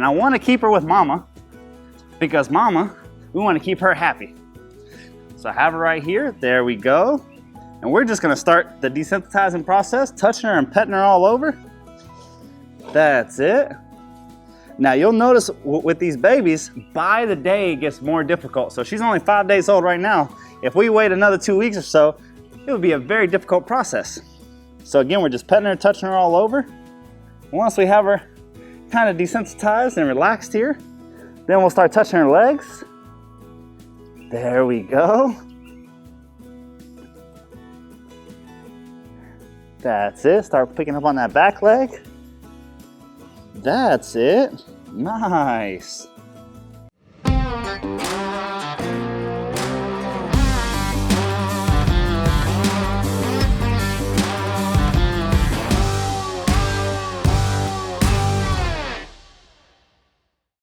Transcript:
And I want to keep her with mama because mama, we want to keep her happy. So I have her right here. There we go. And we're just going to start the desensitizing process, touching her and petting her all over. That's it. Now you'll notice with these babies, by the day it gets more difficult. So she's only 5 days old right now. If we wait another 2 weeks or so, it would be a very difficult process. So again, we're just petting her, touching her all over. Once we have her kind of desensitized and relaxed here, then we'll start touching her legs. There we go. That's it. Start picking up on that back leg. That's it. Nice.